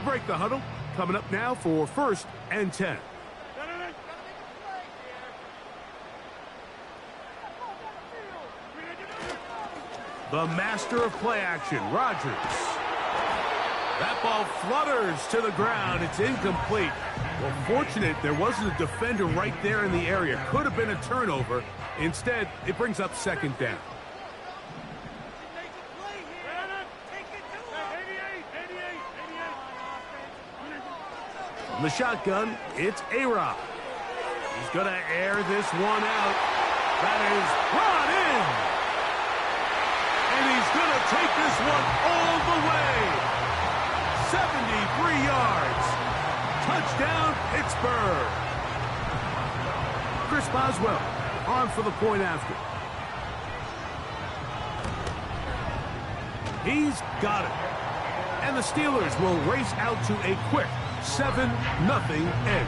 They'll break the huddle. Coming up now for 1st and 10. The master of play action, Rodgers. That ball flutters to the ground. It's incomplete. Well, fortunate there wasn't a defender right there in the area. Could have been a turnover. Instead, it brings up 2nd down. From the shotgun, it's A-Rod. He's going to air this one out. That is brought in. And he's going to take this one all the way. 73 yards. Touchdown, Pittsburgh. Chris Boswell on for the point after. He's got it. And the Steelers will race out to a quick 7-0 edge.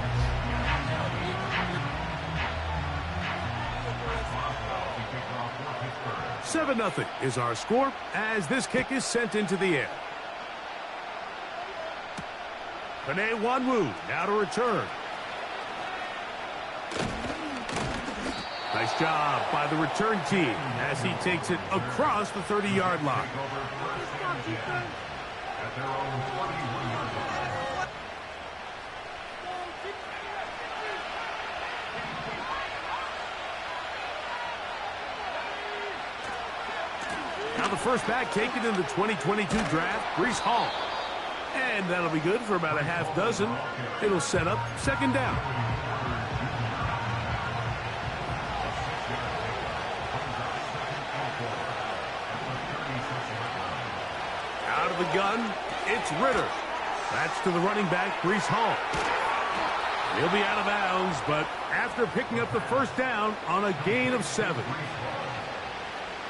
$7-0 is our score as this kick is sent into the air. Penei Nwanwu now to return. Nice job by the return team as he takes it across the 30-yard line. Now the first back taken in the 2022 draft, Breece Hall. And that'll be good for about a half dozen. It'll set up 2nd down. Out of the gun, it's Ritter. That's to the running back, Breece Hall. He'll be out of bounds, but after picking up the 1st down on a gain of 7.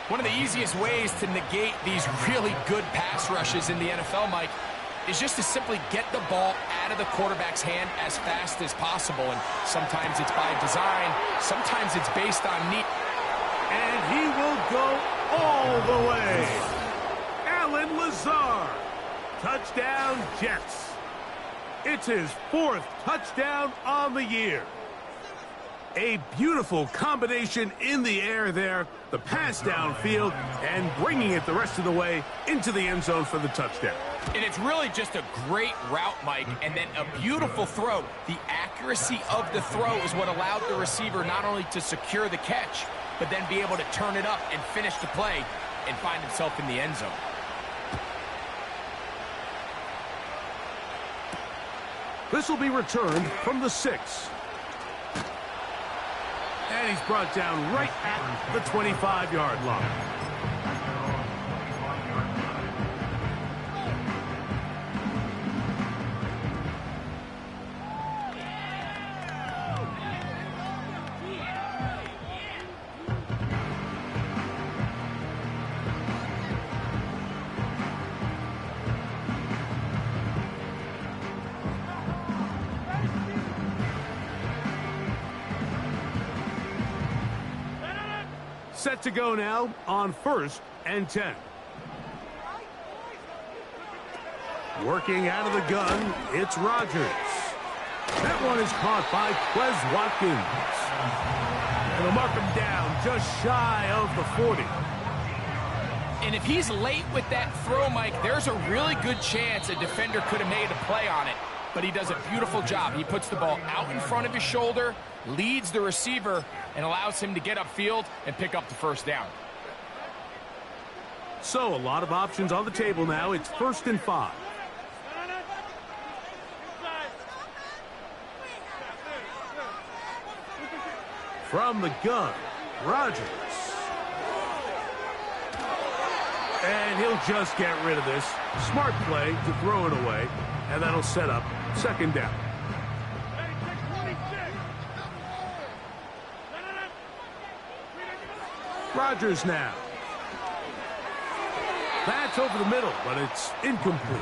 One of the easiest ways to negate these really good pass rushes in the NFL, Mike, is just to simply get the ball out of the quarterback's hand as fast as possible. And sometimes it's by design, sometimes it's based on need. And he will go all the way. Allen Lazard. Touchdown, Jets. It's his 4th touchdown on the year. A beautiful combination in the air there. The pass downfield and bringing it the rest of the way into the end zone for the touchdown. And it's really just a great route, Mike, and then a beautiful throw. The accuracy of the throw is what allowed the receiver not only to secure the catch, but then be able to turn it up and finish the play and find himself in the end zone. This will be returned from the 6. And he's brought down right at the 25-yard line. Set to go now on 1st and 10. Working out of the gun, it's Rodgers. That one is caught by Quez Watkins. And they'll mark him down just shy of the 40. And if he's late with that throw, Mike, there's a really good chance a defender could have made a play on it. But he does a beautiful job. He puts the ball out in front of his shoulder, leads the receiver, and allows him to get upfield and pick up the 1st down. So a lot of options on the table now. It's 1st and 5. From the gun, Rodgers. And he'll just get rid of this. Smart play to throw it away, and that'll set up 2nd down. Rodgers now. That's over the middle, but it's incomplete.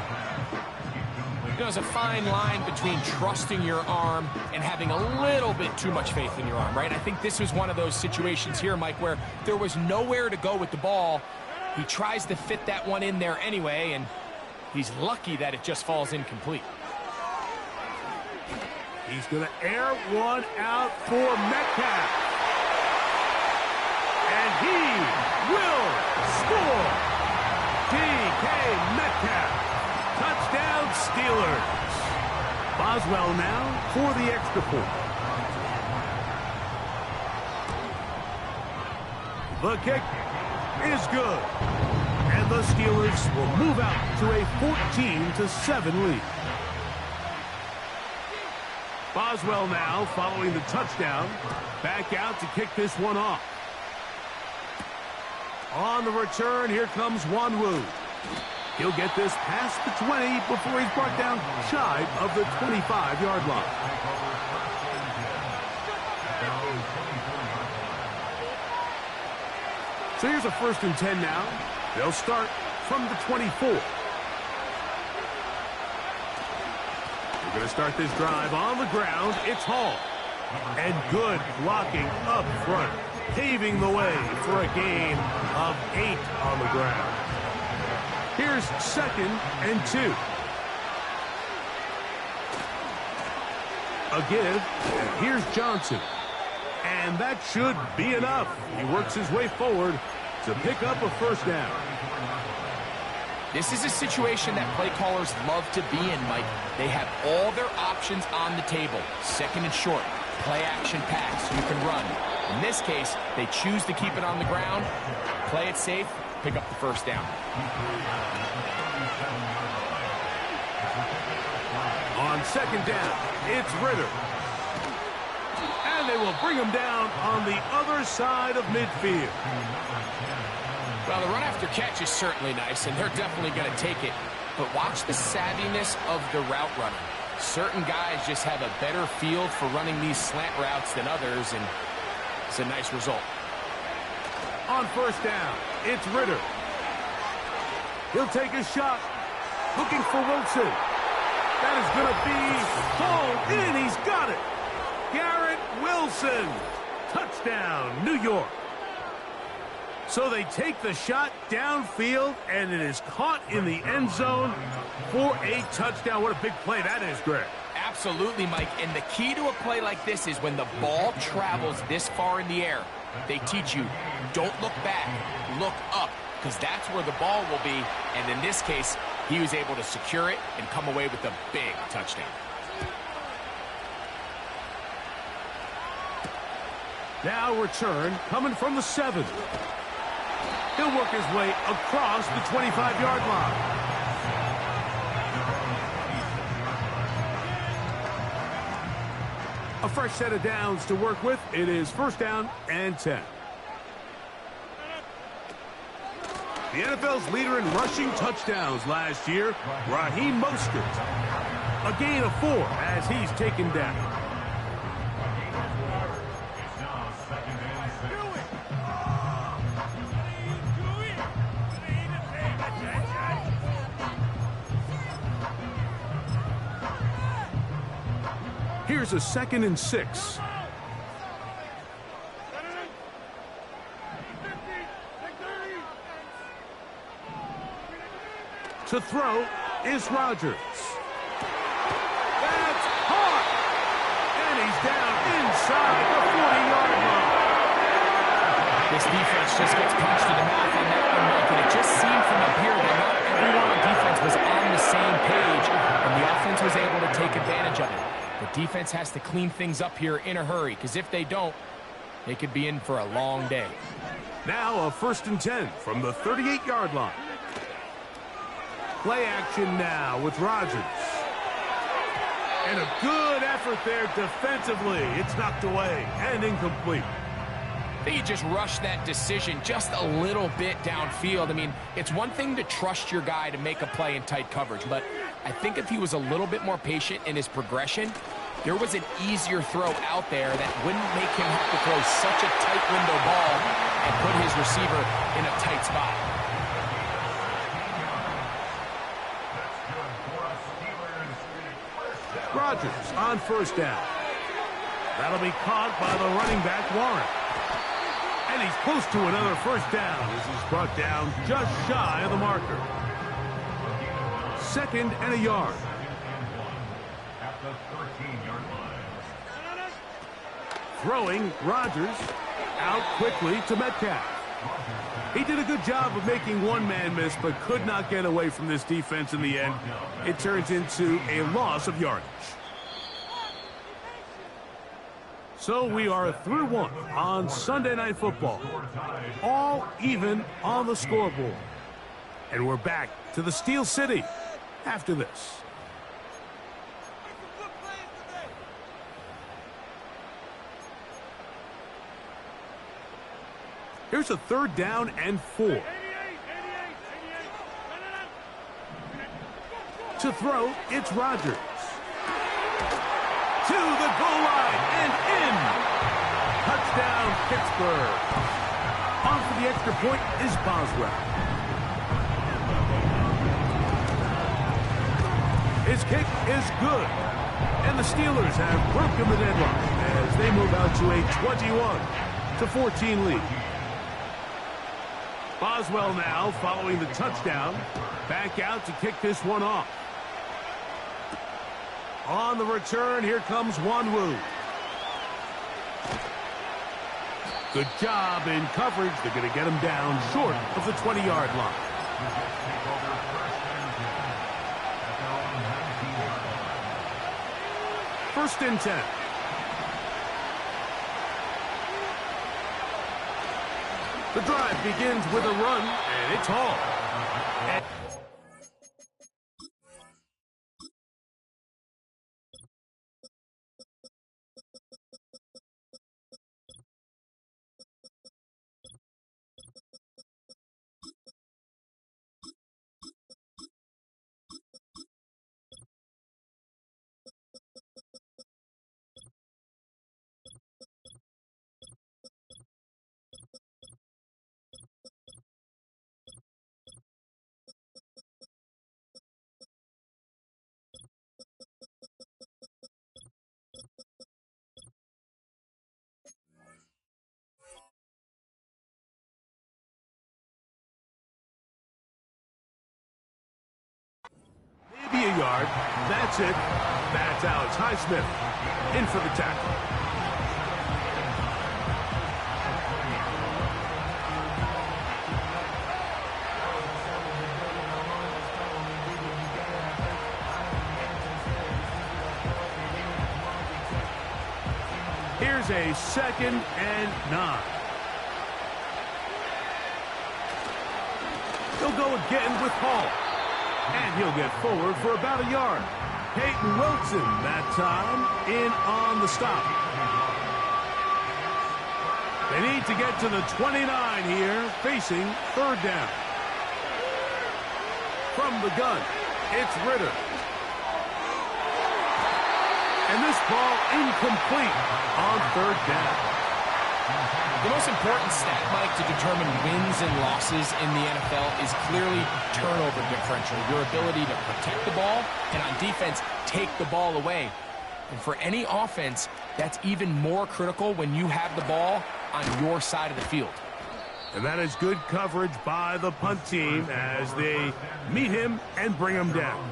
There's a fine line between trusting your arm and having a little bit too much faith in your arm, right? I think this was one of those situations here, Mike, where there was nowhere to go with the ball. He tries to fit that one in there anyway, and He's lucky that it just falls incomplete. He's going to air one out for Metcalf. And he will score. DK Metcalf. Touchdown Steelers. Boswell now for the extra point. The kick is good. And the Steelers will move out to a 14-7 lead. Boswell now following the touchdown. Back out to kick this one off. On the return, here comes Wanwu. He'll get this past the 20 before he's brought down shy of the 25-yard line. So here's a 1st and 10 now. They'll start from the 24. We're going to start this drive on the ground. It's Hall. And good blocking up front, paving the way for a gain of 8 on the ground. Here's 2nd and 2. A give, and here's Johnson. And that should be enough. He works his way forward to pick up a 1st down. This is a situation that play callers love to be in, Mike. They have all their options on the table. 2nd and short, play action pass, you can run. In this case, they choose to keep it on the ground, play it safe, pick up the 1st down. On 2nd down, it's Ritter. And they will bring him down on the other side of midfield. Well, the run after catch is certainly nice, and they're definitely going to take it. But watch the savviness of the route running. Certain guys just have a better feel for running these slant routes than others, and it's a nice result. On 1st down, it's Ritter. He'll take a shot, looking for Wilson. That is going to be hauled in. He's got it. Garrett Wilson. Touchdown, New York. So they take the shot downfield, and it is caught in the end zone for a touchdown. What a big play that is, Greg. Absolutely, Mike. And the key to a play like this is when the ball travels this far in the air, they teach you, don't look back, look up, because that's where the ball will be. And in this case, he was able to secure it and come away with a big touchdown. Now return coming from the 7. He'll work his way across the 25-yard line. A fresh set of downs to work with. It is 1st down and 10. The NFL's leader in rushing touchdowns last year, Raheem Mostert. A gain of 4 as he's taken down. Here's a 2nd and 6. To throw is Rodgers. That's hard. And he's down inside the 40-yard line. This defense just gets punched in the mouth on that one, Mike, and it just seemed from up here that not everyone on defense was on the same page, and the offense was able to take advantage of it. The defense has to clean things up here in a hurry, because if they don't, they could be in for a long day. Now a 1st and 10 from the 38-yard line. Play action now with Rodgers. And a good effort there defensively. It's knocked away and incomplete. I think he just rushed that decision just a little bit downfield. I mean, it's one thing to trust your guy to make a play in tight coverage, but I think if he was a little bit more patient in his progression, there was an easier throw out there that wouldn't make him have to throw such a tight window ball and put his receiver in a tight spot. Rodgers on 1st down. That'll be caught by the running back, Warren. And he's close to another 1st down as he's brought down just shy of the marker. 2nd and a yard. Throwing, Rodgers out quickly to Metcalf. He did a good job of making one man miss, but could not get away from this defense in the end. It turns into a loss of yardage. So we are through one on Sunday Night Football. All even on the scoreboard. And we're back to the Steel City after this. Here's a 3rd down and 4. To throw, it's Rodgers. To the goal line and in. Touchdown, Pittsburgh. On for the extra point is Boswell. His kick is good. And the Steelers have broken the deadlock as they move out to a 21-14 lead. Boswell now following the touchdown. Back out to kick this one off. On the return, here comes Wanwu. Good job in coverage. They're going to get him down short of the 20-yard line. First and 10. The drive begins with a run, and it's all. Maybe a yard. That's it. That's Alex Highsmith in for the tackle. Here's a 2nd and 9. He'll go again with Hall. And he'll get forward for about a yard. Peyton Wilson that time in on the stop. They need to get to the 29 here, facing 3rd down. From the gun, it's Ritter. And this ball incomplete on 3rd down. The most important stat, Mike, to determine wins and losses in the NFL is clearly turnover differential, your ability to protect the ball and on defense take the ball away. And for any offense, that's even more critical when you have the ball on your side of the field. And that is good coverage by the punt team as they meet him and bring him down.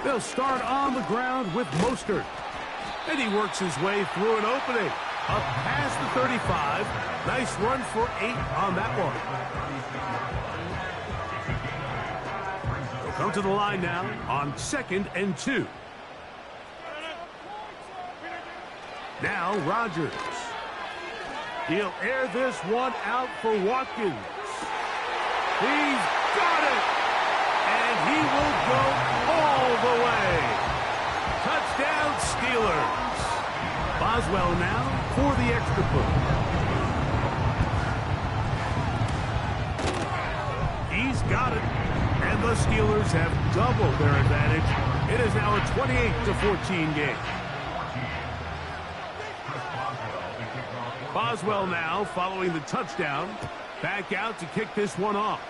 They'll start on the ground with Mostert. And he works his way through an opening. Up past the 35. Nice run for 8 on that one. They'll come to the line now on 2nd and 2. Now Rodgers. He'll air this one out for Watkins. He's got it! And he will go all the way. Touchdown Steelers. Boswell now for the extra point. He's got it. And the Steelers have doubled their advantage. It is now a 28-14 game. Boswell now following the touchdown. Back out to kick this one off.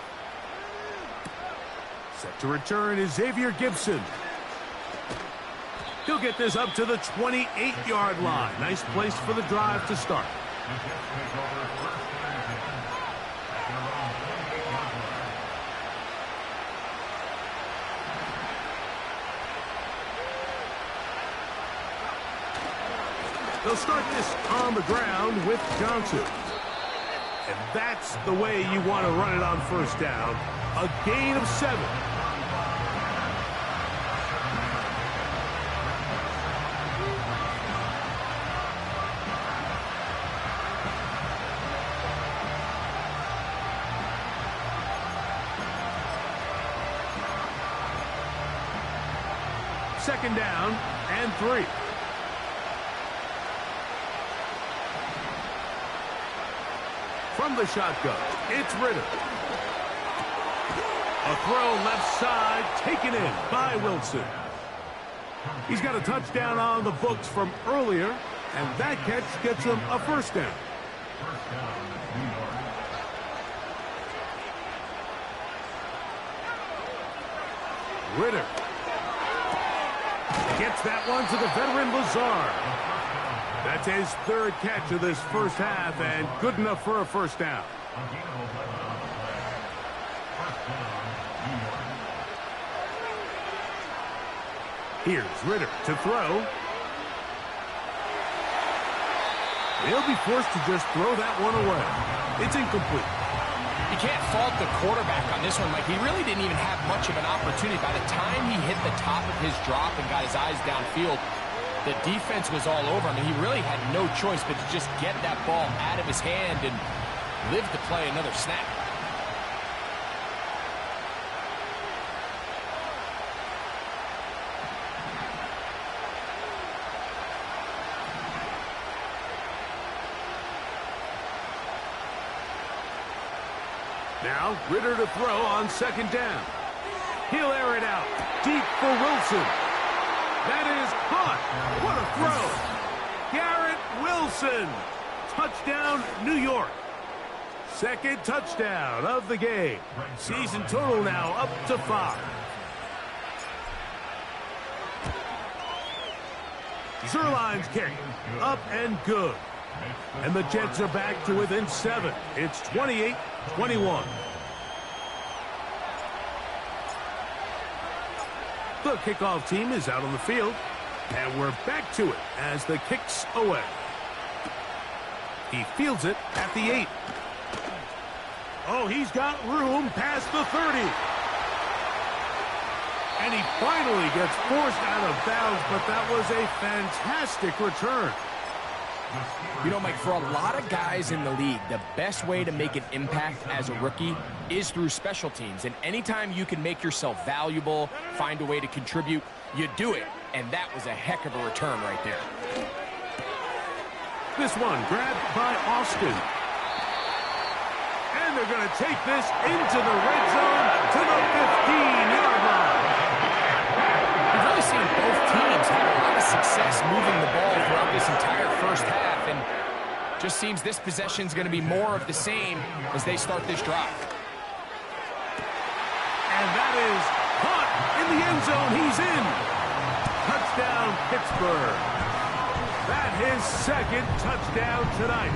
Set to return is Xavier Gibson. He'll get this up to the 28-yard line. Nice place for the drive to start. They'll start this on the ground with Johnson. And that's the way you want to run it on first down. A gain of 7. Second down and 3. From the shotgun, it's Ridder. A throw left side, taken in by Wilson. He's got a touchdown on the books from earlier, and that catch gets him a first down. Ridder gets that one to the veteran Lazard. That's his 3rd catch of this first half, and good enough for a first down. Here's Ridder to throw. He'll be forced to just throw that one away. It's incomplete. You can't fault the quarterback on this one. Like, he really didn't even have much of an opportunity. By the time he hit the top of his drop and got his eyes downfield, the defense was all over him, and he really had no choice but to just get that ball out of his hand and live to play another snap. Now, Ridder to throw on second down. He'll air it out deep for Wilson. That is caught. What a throw. Garrett Wilson. Touchdown, New York. Second touchdown of the game. Season total now up to 5. Zuerlein's kick. Up and good. And the Jets are back to within 7. It's 28-21. The kickoff team is out on the field, and we're back to it as the kick's away. He fields it at the 8. Oh, he's got room past the 30. And he finally gets forced out of bounds, but that was a fantastic return. You know, Mike, for a lot of guys in the league, the best way to make an impact as a rookie is through special teams. And anytime you can make yourself valuable, find a way to contribute, you do it. And that was a heck of a return right there. This one grabbed by Austin. And they're going to take this into the red zone to the 15-yard line. We've really seen both teams have a lot of success moving the ball throughout this entire first half, and just seems this possession is going to be more of the same as they start this drive. And that is caught in the end zone. He's in. Touchdown, Pittsburgh. That his second touchdown tonight.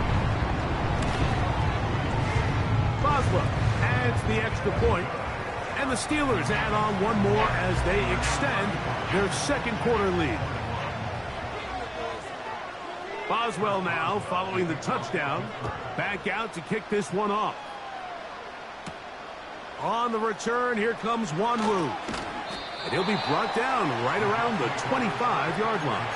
Boswell adds the extra point, and the Steelers add on one more as they extend their second quarter lead. Boswell now, following the touchdown, back out to kick this one off. On the return, here comes Wanwu. And he'll be brought down right around the 25-yard line.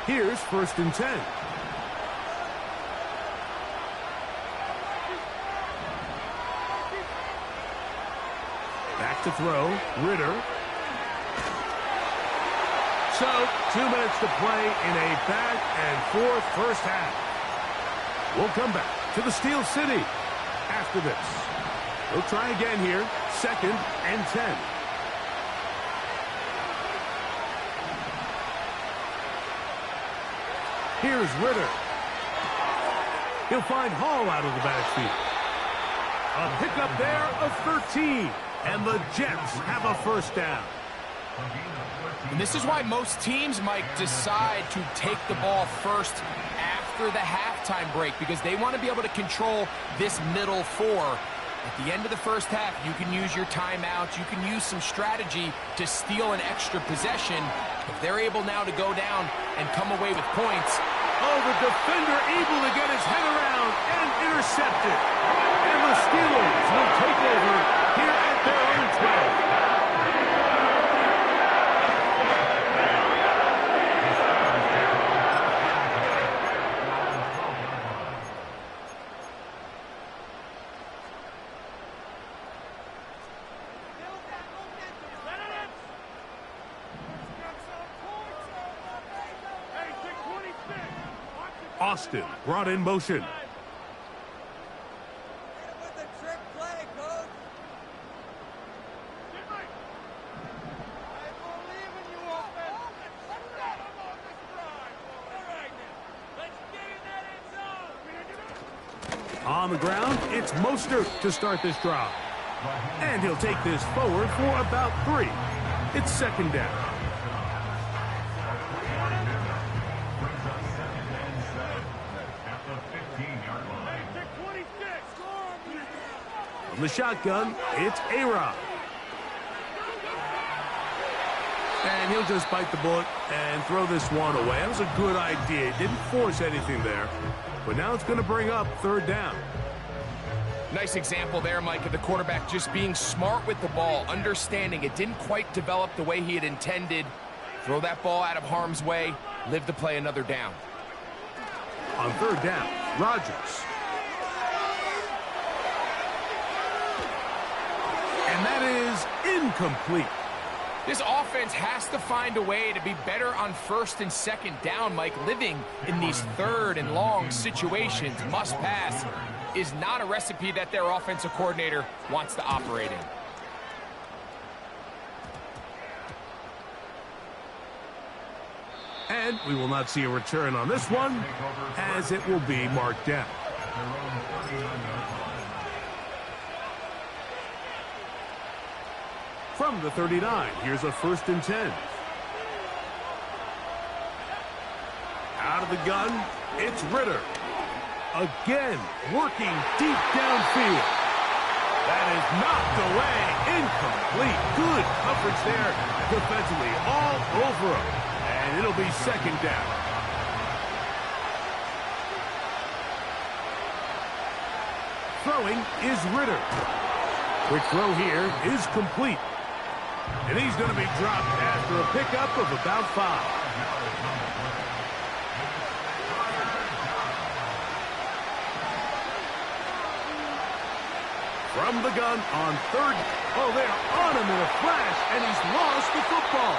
Here's 1st and 10. Back to throw, Ridder. So, 2 minutes to play in a back-and-forth first half. We'll come back to the Steel City after this. We'll try again here, 2nd and 10. Here's Ritter. He'll find Hall out of the backfield. A pickup there of 13. And the Jets have a first down. And this is why most teams, Mike, decide to take the ball first after the halftime break, because they want to be able to control this middle four. At the end of the first half, you can use your timeouts. You can use some strategy to steal an extra possession. If they're able now to go down and come away with points. Oh, the defender able to get his head around and intercept it. And the Steelers will take over here at their own 12. Austin brought in motion. On the ground, it's Mostert to start this drive. And he'll take this forward for about 3. It's second down. From the shotgun, it's A-Rod. And he'll just bite the bullet and throw this one away. That was a good idea. He didn't force anything there. But now it's going to bring up third down. Nice example there, Mike, of the quarterback just being smart with the ball, understanding it didn't quite develop the way he had intended. Throw that ball out of harm's way, live to play another down. On third down, Rodgers. And that is incomplete. This offense has to find a way to be better on first and second down, Mike. Living in these third and long situations, must pass, is not a recipe that their offensive coordinator wants to operate in. And we will not see a return on this one, as it will be marked down. From the 39, here's a 1st and 10. Out of the gun, it's Ritter. Again, working deep downfield. That is knocked away, incomplete. Good coverage there defensively, all over him. And it'll be second down. Throwing is Ritter. Quick throw here is complete. And he's going to be dropped after a pickup of about 5. From the gun on third. Oh, they're on him in a flash, and he's lost the football.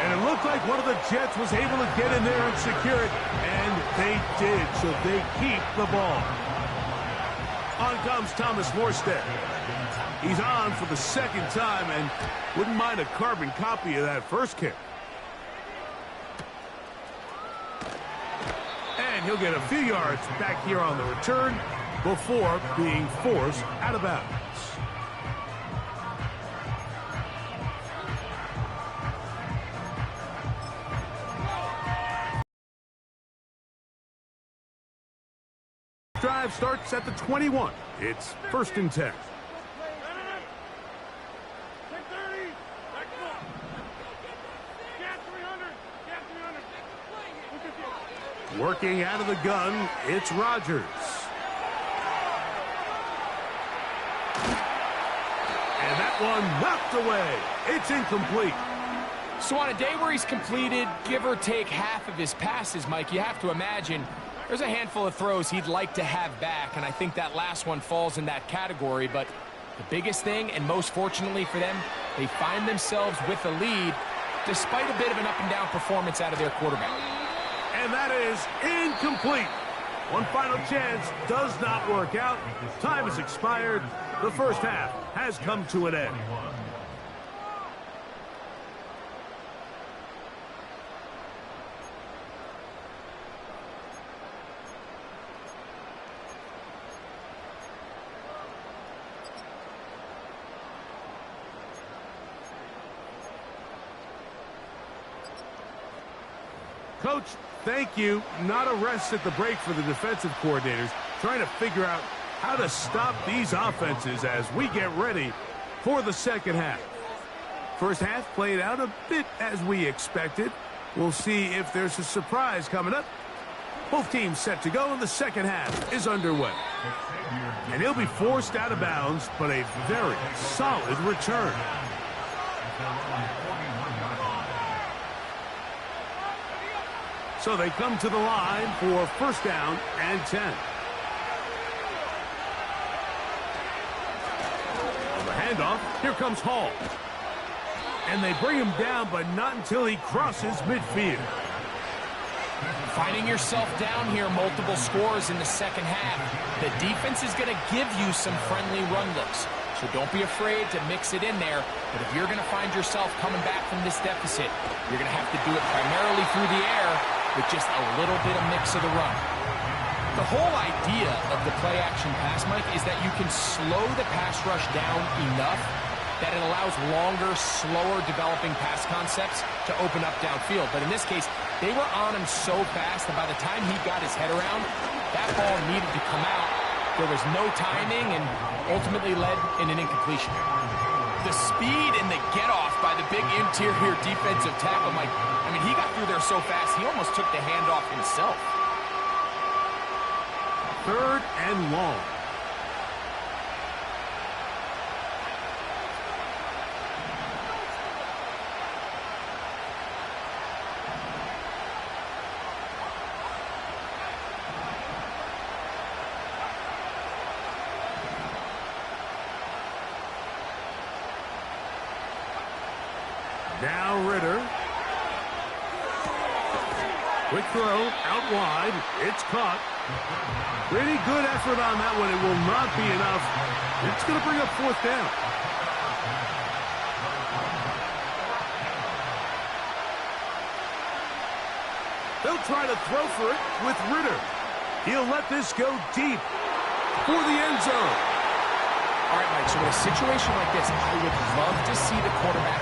And it looked like one of the Jets was able to get in there and secure it, and they did, so they keep the ball. On comes Thomas Morstead. He's on for the second time and wouldn't mind a carbon copy of that first kick. And he'll get a few yards back here on the return before being forced out of bounds. Drive starts at the 21. It's 1st and 10. Working out of the gun, it's Rodgers. And that one knocked away. It's incomplete. So on a day where he's completed, give or take half of his passes, Mike, you have to imagine there's a handful of throws he'd like to have back, and I think that last one falls in that category. But the biggest thing, and most fortunately for them, they find themselves with a lead despite a bit of an up-and-down performance out of their quarterback. And that is incomplete. One final chance does not work out. Time has expired. The first half has come to an end. Coach, thank you. Not a rest at the break for the defensive coordinators, trying to figure out how to stop these offenses as we get ready for the second half. First half played out a bit as we expected. We'll see if there's a surprise coming up. Both teams set to go, and the second half is underway. And he'll be forced out of bounds, but a very solid return. So they come to the line for first down and 10. On the handoff, here comes Hall. And they bring him down, but not until he crosses midfield. Finding yourself down here, multiple scores in the second half. The defense is going to give you some friendly run looks, so don't be afraid to mix it in there. But if you're going to find yourself coming back from this deficit, you're going to have to do it primarily through the air with just a little bit of mix of the run. The whole idea of the play-action pass, Mike, is that you can slow the pass rush down enough that it allows longer, slower developing pass concepts to open up downfield. But in this case, they were on him so fast that by the time he got his head around, that ball needed to come out. There was no timing and ultimately led in an incompletion. The speed and the get-off by the big interior defensive tackle, Mike, I mean, he got through there so fast, he almost took the handoff himself. Third and long. Now Ritter. Quick throw, out wide. It's caught. Pretty good effort on that one. It will not be enough. It's going to bring up fourth down. They'll try to throw for it with Ritter. He'll let this go deep for the end zone. All right, Mike, so in a situation like this, I would love to see the quarterback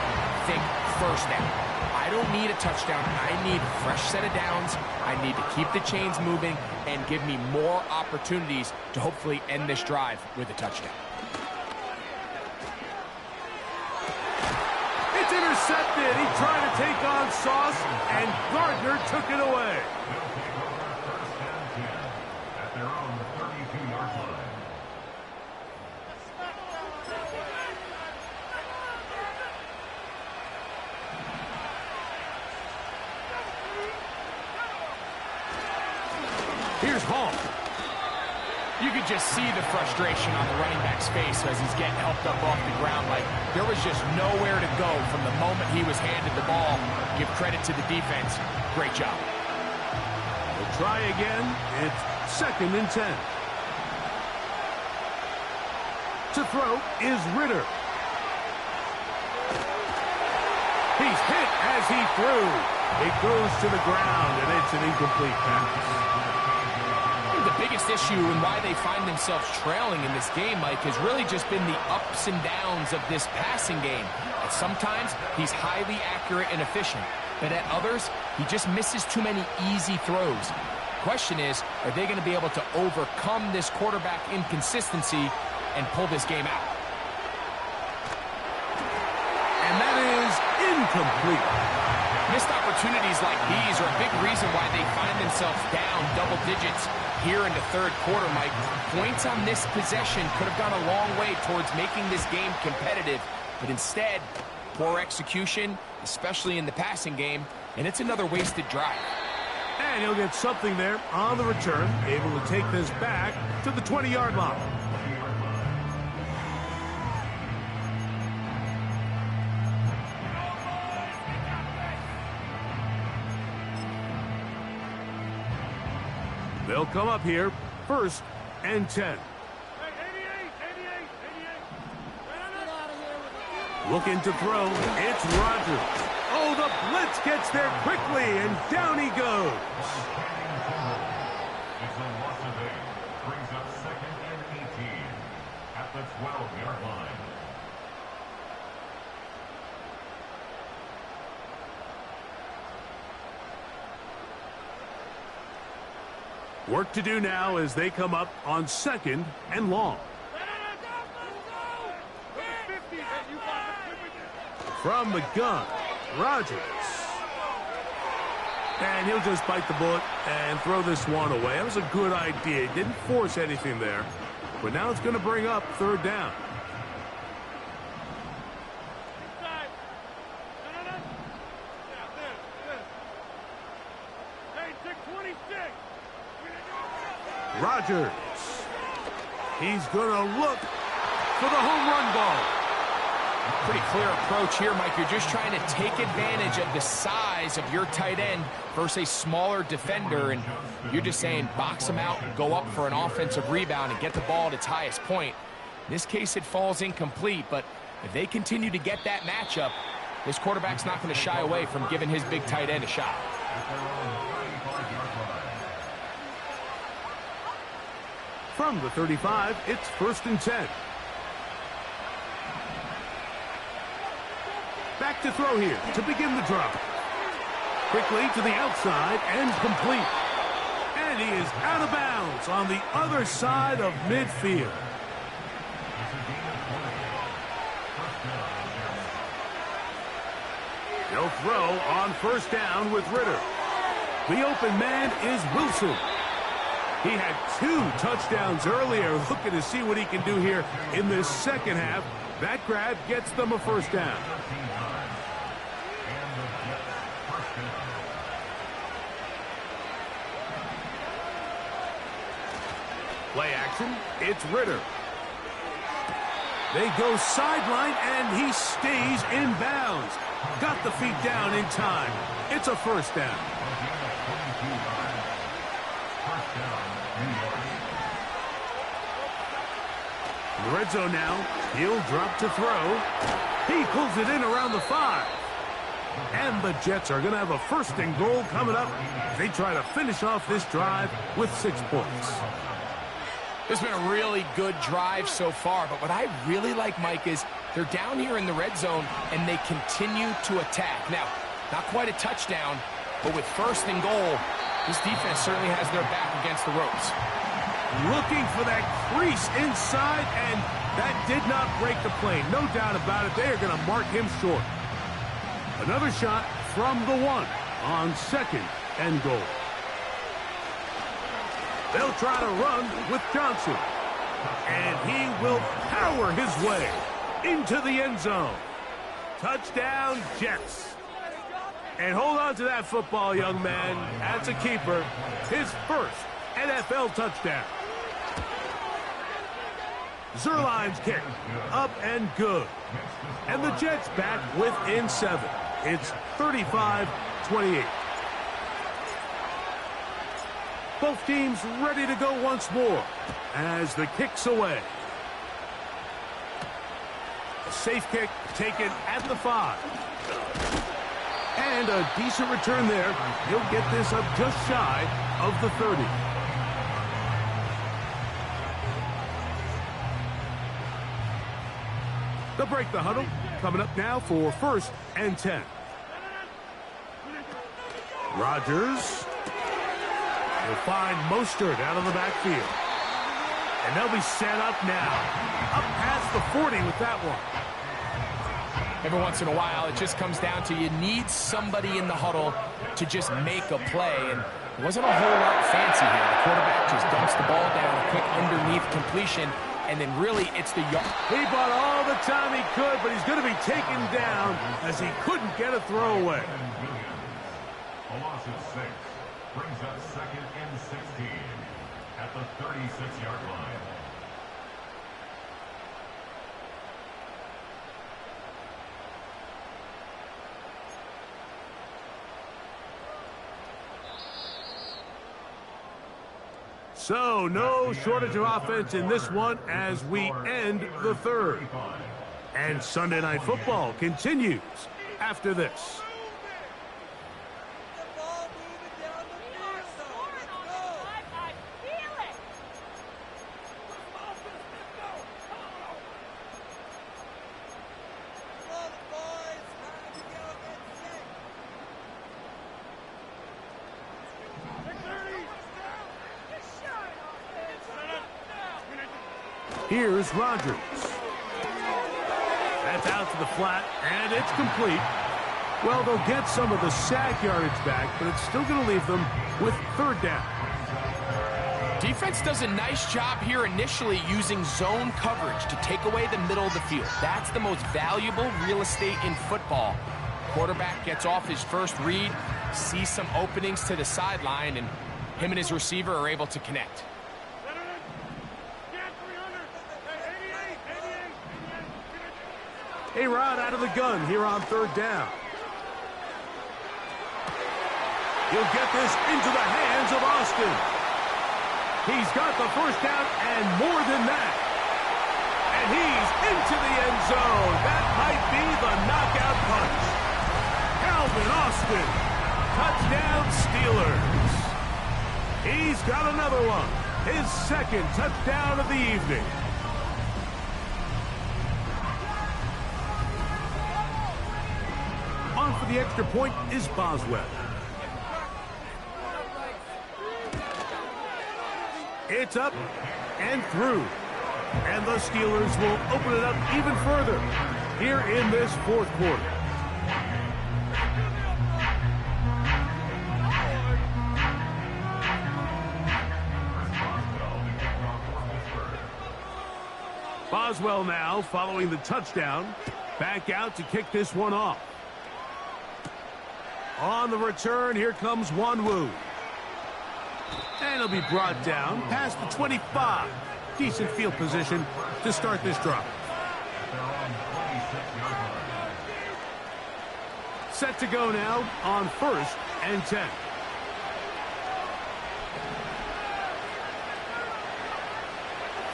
think first down. I don't need a touchdown. I need a fresh set of downs. I need to keep the chains moving and give me more opportunities to hopefully end this drive with a touchdown. It's intercepted. He tried to take on Sauce, and Gardner took it away. At their own 32-yard line. Here's Hall. You could just see the frustration on the running back's face as he's getting helped up off the ground. Like, there was just nowhere to go from the moment he was handed the ball. Give credit to the defense. Great job. We'll try again. It's second and 10. To throw is Ritter. He's hit as he threw. It goes to the ground, and it's an incomplete pass. The biggest issue and why they find themselves trailing in this game, Mike, has really just been the ups and downs of this passing game. And sometimes he's highly accurate and efficient, but at others, he just misses too many easy throws. Question is, are they going to be able to overcome this quarterback inconsistency and pull this game out? And that is incomplete. Missed opportunities like these are a big reason why they find themselves down double digits here in the third quarter, Mike. Points on this possession could have gone a long way towards making this game competitive, but instead, poor execution, especially in the passing game, and it's another wasted drive. And he'll get something there on the return, able to take this back to the 20-yard line. They'll come up here, first and 10. Looking to throw, it's Rodgers. Oh, the blitz gets there quickly, and down he goes. It's a loss of 8. Brings up second and 18 at the 12-yard line. Work to do now as they come up on 2nd and long. From the gun, Rodgers. And he'll just bite the bullet and throw this one away. That was a good idea. He didn't force anything there. But now it's going to bring up 3rd down. Rodgers. He's going to look for the home run ball. Pretty clear approach here, Mike. You're just trying to take advantage of the size of your tight end versus a smaller defender, and you're just saying box him out, go up for an offensive rebound, and get the ball at its highest point. In this case, it falls incomplete, but if they continue to get that matchup, this quarterback's not going to shy away from giving his big tight end a shot. From the 35, it's 1st and 10. Back to throw here to begin the drive. Quickly to the outside and complete. And he is out of bounds on the other side of midfield. He'll throw on 1st down with Ritter. The open man is Wilson. He had 2 touchdowns earlier, looking to see what he can do here in this 2nd half. That grab gets them a 1st down. Play action, it's Ritter. They go sideline, and he stays in bounds. Got the feet down in time. It's a 1st down. In the red zone now, he'll drop to throw. He pulls it in around the 5. And the Jets are going to have a 1st and goal coming up as they try to finish off this drive with 6 points. This has been a really good drive so far, but what I really like, Mike, is they're down here in the red zone, and they continue to attack. Now, not quite a touchdown, but with 1st and goal, this defense certainly has their back against the ropes. Looking for that crease inside, and that did not break the plane. No doubt about it. They are going to mark him short. Another shot from the 1 on 2nd and goal. They'll try to run with Johnson. And he will power his way into the end zone. Touchdown, Jets. And hold on to that football, young man. That's a keeper. His 1st NFL touchdown. Zuerlein's kick, up and good. And the Jets back within 7. It's 35-28. Both teams ready to go once more as the kick's away. A safe kick taken at the 5. And a decent return there. He'll get this up just shy of the 30. They'll break the huddle. Coming up now for 1st and 10. Rodgers will find Mostert out of the backfield. And they'll be set up now. Up past the 40 with that one. Every once in a while, it just comes down to you need somebody in the huddle to just make a play. And it wasn't a whole lot fancy here. The quarterback just dumps the ball down, a quick underneath completion, and then really it's the yard. He bought all the time he could, but he's going to be taken down as he couldn't get a throwaway. A loss of 6 brings up 2nd and 16 at the 36-yard line. So, no shortage of offense in this one as we end the 3rd. And Sunday Night Football continues after this. Here's Rodgers. That's out to the flat, and it's complete. Well, they'll get some of the sack yardage back, but it's still going to leave them with third down. Defense does a nice job here initially using zone coverage to take away the middle of the field. That's the most valuable real estate in football. Quarterback gets off his first read, sees some openings to the sideline, and him and his receiver are able to connect. A-Rod out of the gun here on third down. He'll get this into the hands of Austin. He's got the first down and more than that. And he's into the end zone. That might be the knockout punch. Calvin Austin. Touchdown Steelers. He's got another one. His second touchdown of the evening. On for the extra point is Boswell. It's up and through. And the Steelers will open it up even further here in this fourth quarter. Boswell now following the touchdown. Back out to kick this one off. On the return, here comes Wanwu. And he'll be brought down past the 25. Decent field position to start this drive. Set to go now on 1st and 10.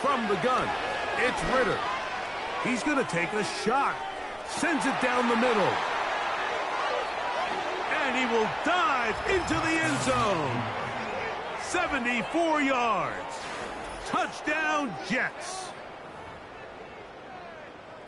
From the gun, it's Ritter. He's going to take a shot. Sends it down the middle. And he will dive into the end zone. 74 yards. Touchdown, Jets.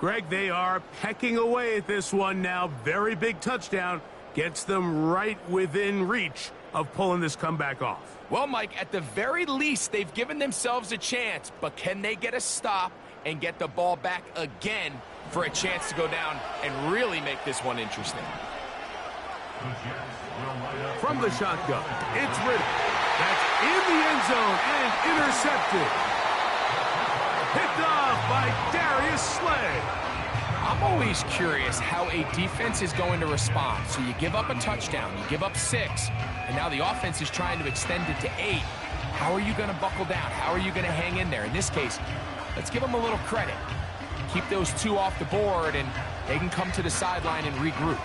Greg, they are pecking away at this one now. Very big touchdown. Gets them right within reach of pulling this comeback off. Well, Mike, at the very least, they've given themselves a chance. But can they get a stop and get the ball back again for a chance to go down and really make this one interesting? From the shotgun, it's Ritter. That's in the end zone and intercepted. Picked off by Darius Slay. I'm always curious how a defense is going to respond. So you give up a touchdown, you give up 6, and now the offense is trying to extend it to 8. How are you going to buckle down? How are you going to hang in there? In this case, let's give them a little credit. Keep those 2 off the board, and they can come to the sideline and regroup.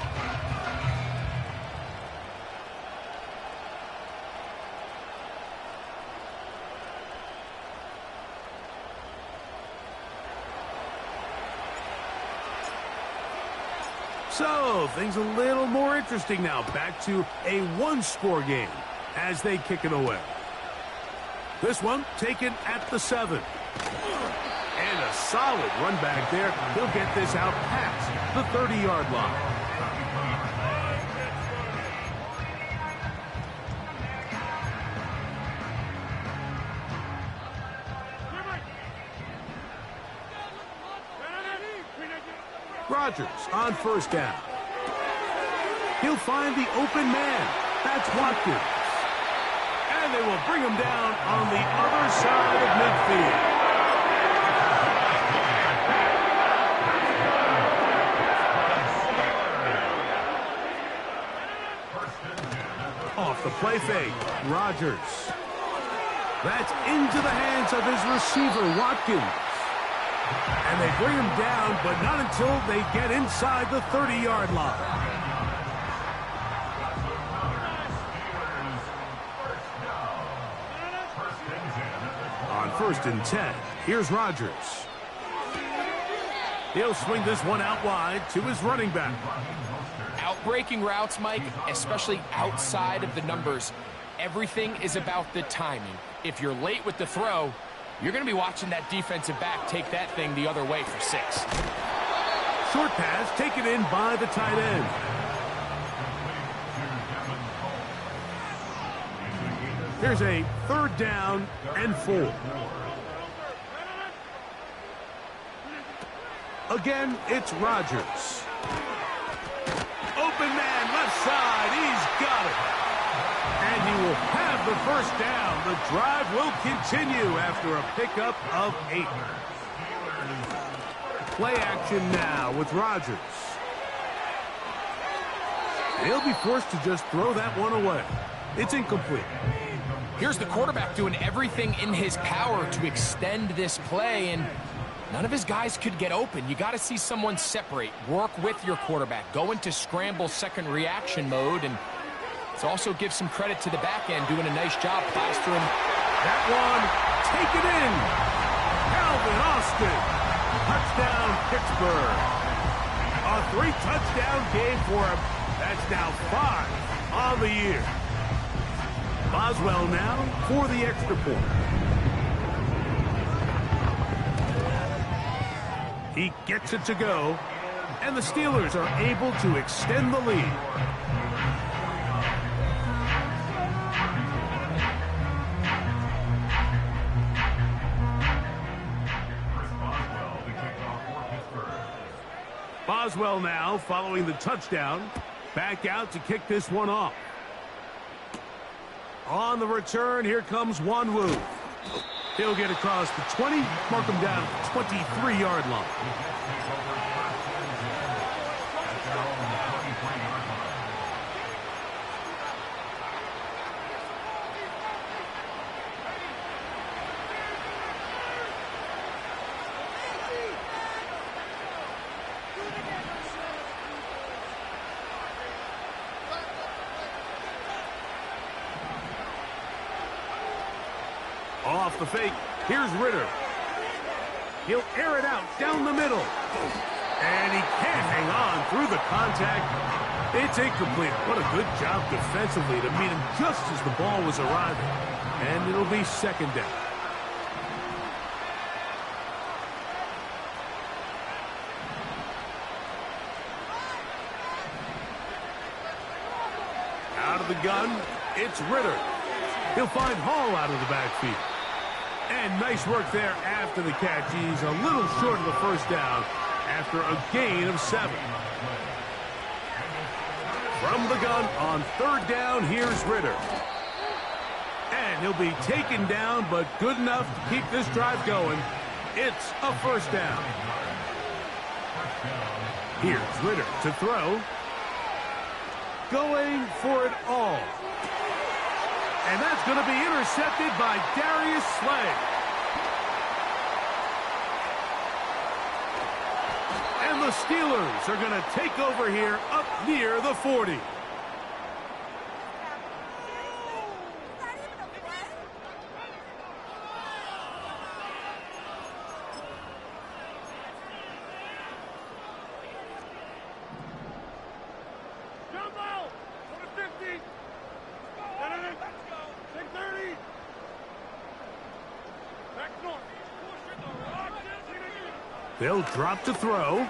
So, things a little more interesting now. Back to a one-score game as they kick it away. This one taken at the 7. And a solid run back there. He'll get this out past the 30-yard line. Rodgers on 1st down. He'll find the open man. That's Watkins. And they will bring him down on the other side of midfield. Off the play fake, Rodgers. That's into the hands of his receiver, Watkins. And they bring him down, but not until they get inside the 30-yard line. On 1st and 10, here's Rodgers. He'll swing this one out wide to his running back. Outbreaking routes, Mike, especially outside of the numbers, everything is about the timing. If you're late with the throw, you're going to be watching that defensive back take that thing the other way for 6. Short pass taken in by the tight end. Here's a 3rd down and 4. Again, it's Rodgers. Open man, left side. He's got it. And he will have the first down. The drive will continue after a pickup of 8. Play action now with Rodgers. He'll be forced to just throw that one away. It's incomplete. Here's the quarterback doing everything in his power to extend this play, and none of his guys could get open. You got to see someone separate, work with your quarterback, go into scramble second reaction mode, and let's also give some credit to the back end doing a nice job plastering. That one, take it in. Calvin Austin, touchdown Pittsburgh. A 3-touchdown game for him. That's now 5 on the year. Boswell now for the extra point. He gets it to go, and the Steelers are able to extend the lead. Boswell now following the touchdown. Back out to kick this one off. On the return, here comes Wanwu. He'll get across the 20, mark him down at the 23-yard line. Off the fake, here's Ritter. He'll air it out down the middle. And he can't hang on through the contact. It's incomplete. What a good job defensively to meet him just as the ball was arriving. And it'll be second down. Out of the gun, it's Ritter. He'll find Hall out of the backfield. And nice work there after the catch. He's a little short of the first down after a gain of 7. From the gun on third down, here's Ritter. And he'll be taken down, but good enough to keep this drive going. It's a first down. Here's Ritter to throw. Going for it all. And that's going to be intercepted by Darius Slay. And the Steelers are going to take over here up near the 40. They'll drop to throw.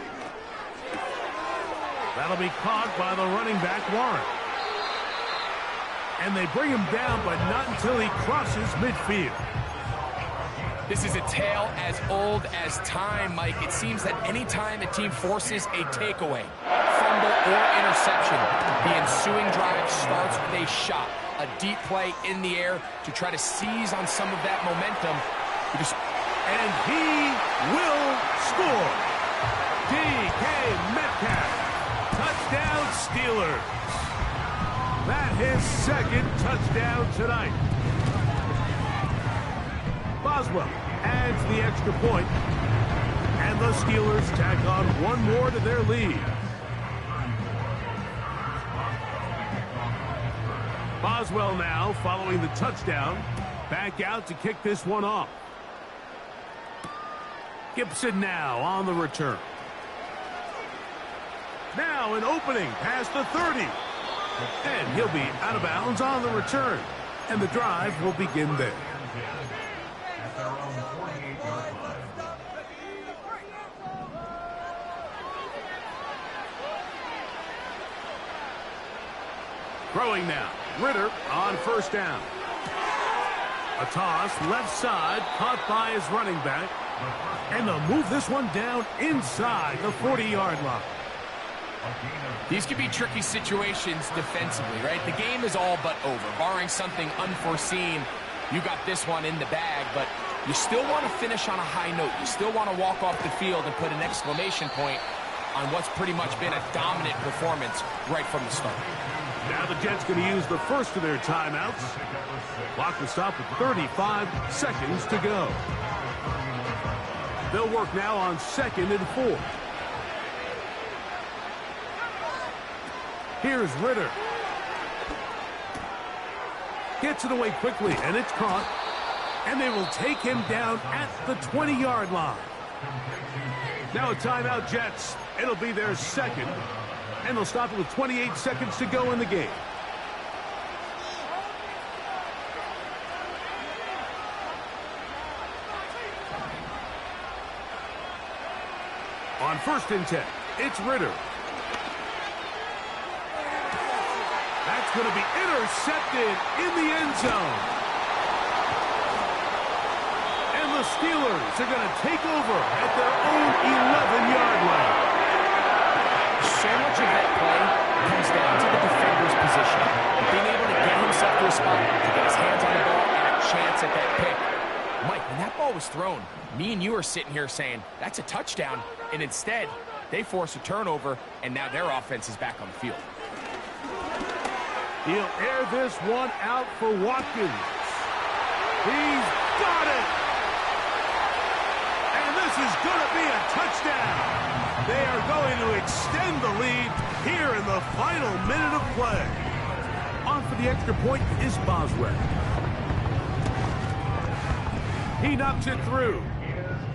That'll be caught by the running back, Warren. And they bring him down, but not until he crosses midfield. This is a tale as old as time, Mike. It seems that any time a team forces a takeaway, fumble, or interception, the ensuing drive starts with a shot, a deep play in the air to try to seize on some of that momentum. And he will score. DK Metcalf. Touchdown Steelers. That his second touchdown tonight. Boswell adds the extra point. And the Steelers tack on one more to their lead. Boswell now following the touchdown. Back out to kick this one off. Gibson now on the return. Now an opening past the 30. And he'll be out of bounds on the return. And the drive will begin there. Throwing now. Ritter on first down. A toss left side caught by his running back. And they'll move this one down inside the 40-yard line. These could be tricky situations defensively, right? The game is all but over. Barring something unforeseen, you got this one in the bag, but you still want to finish on a high note. You still want to walk off the field and put an exclamation point on what's pretty much been a dominant performance right from the start. Now the Jets going to use the first of their timeouts. Clock will stop with 35 seconds to go. They'll work now on 2nd and 4. Here's Ritter. Gets it away quickly, and it's caught. And they will take him down at the 20-yard line. Now a timeout, Jets. It'll be their second. And they'll stop it with 28 seconds to go in the game. On 1st and 10, it's Ritter. That's going to be intercepted in the end zone. And the Steelers are going to take over at their own 11-yard line. So much of that play comes down to the defender's position. Being able to get himself to a spot, to get his hands on the ball, and a chance at that pick. Mike, when that ball was thrown, me and you are sitting here saying, that's a touchdown. And instead, they force a turnover, and now their offense is back on the field. He'll air this one out for Watkins. He's got it! And this is going to be a touchdown. They are going to extend the lead here in the final minute of play. On for the extra point is Boswell. He knocks it through.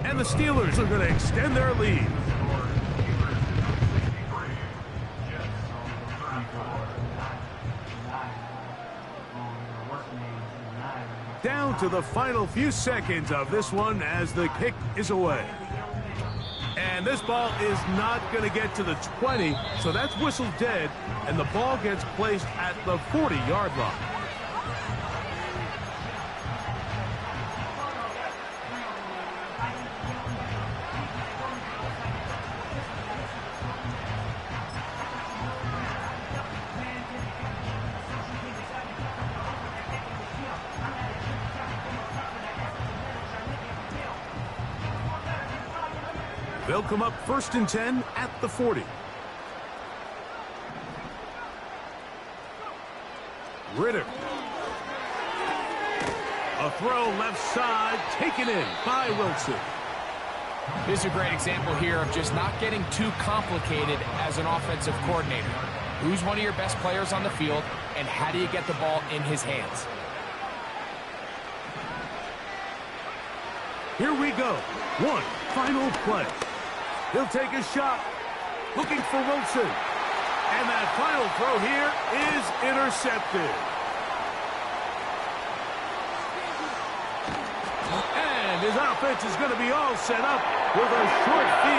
And the Steelers are going to extend their lead. Down to the final few seconds of this one as the kick is away. And this ball is not going to get to the 20, so that's whistled dead, and the ball gets placed at the 40-yard line. They'll come up 1st and 10 at the 40. Ritter. A throw left side, taken in by Wilson. This is a great example here of just not getting too complicated as an offensive coordinator. Who's one of your best players on the field, and how do you get the ball in his hands? Here we go. One final play. He'll take a shot, looking for Wilson. And that final throw here is intercepted. And his offense is going to be all set up with a short field.